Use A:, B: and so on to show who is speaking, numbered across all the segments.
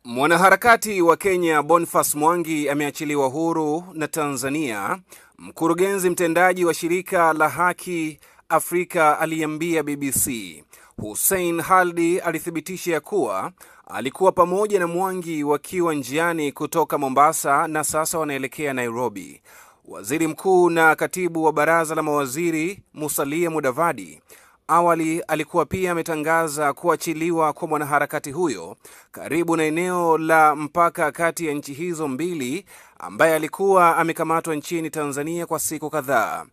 A: Mwanaharakati wa Kenya Boniface Mwangi ameachiliwa huru na Tanzania. Mkurugenzi mtendaji wa shirika la Haki Afrika aliambia BBC. Hussein Haldi alithibitisha ya kuwa alikuwa pamoja na Mwangi wakiwa njiani kutoka Mombasa na sasa wanaelekea Nairobi. Waziri mkuu na katibu wa baraza la mawaziri Musalia Mudavadi awali alikuwa pia ametangaza kuachiliwa kwa mwanaharakati huyo karibu na eneo la mpaka kati ya nchi hizo mbili, ambaye alikuwa amekamatwa nchini Tanzania kwa siku kadhaa.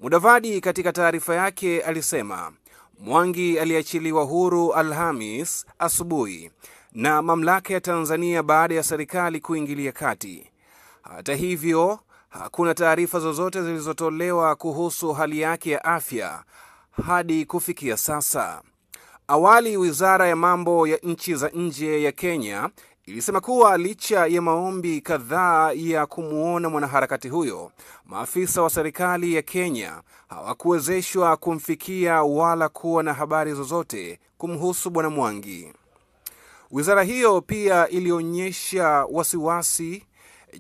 A: Mudavadi katika taarifa yake alisema Mwangi aliachiliwa huru Alhamis asubuhi na mamlaka ya Tanzania baada ya serikali kuingilia kati. Hata hivyo, hakuna taarifa zozote zilizotolewa kuhusu hali yake ya afya hadi kufikia sasa. Awali wizara ya mambo ya nchi za nje ya Kenya ilisema kuwa licha ya maombi kadhaa ya kumuona mwanaharakati huyo, maafisa wa serikali ya Kenya hawakuwezeshwa kumfikia wala kuwa na habari zozote kumhusu bwana Mwangi. Wizara hiyo pia ilionyesha wasiwasi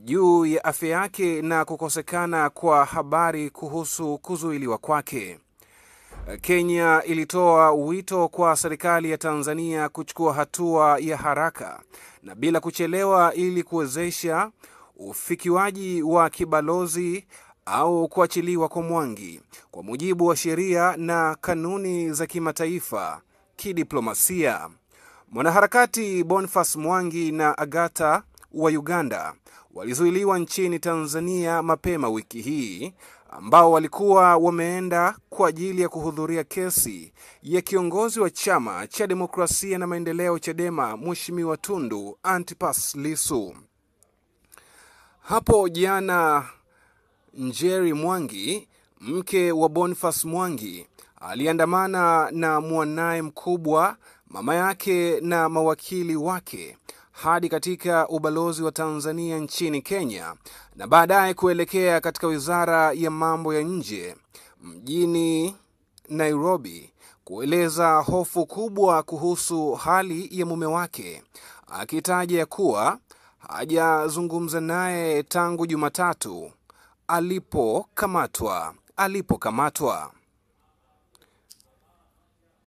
A: juu ya afya yake na kukosekana kwa habari kuhusu kuzuiliwa kwake. Kenya ilitoa wito kwa serikali ya Tanzania kuchukua hatua ya haraka na bila kuchelewa ili kuwezesha ufikiwaji wa kibalozi au kuachiliwa kwa Mwangi kwa mujibu wa sheria na kanuni za kimataifa kidiplomasia. Mwanaharakati Boniface Mwangi na Agatha wa Uganda walizuiliwa nchini Tanzania mapema wiki hii, ambao walikuwa wameenda kwa ajili ya kuhudhuria kesi ya kiongozi wa chama cha demokrasia na maendeleo Chadema Mheshimiwa Tundu Antipas Lissu. Hapo jana Njeri Mwangi, mke wa Boniface Mwangi, aliandamana na mwanae mkubwa, mama yake na mawakili wake hadi katika ubalozi wa Tanzania nchini Kenya na baadaye kuelekea katika wizara ya mambo ya nje mjini Nairobi kueleza hofu kubwa kuhusu hali ya mume wake, akitaja kuwa hajazungumza naye tangu Jumatatu alipokamatwa.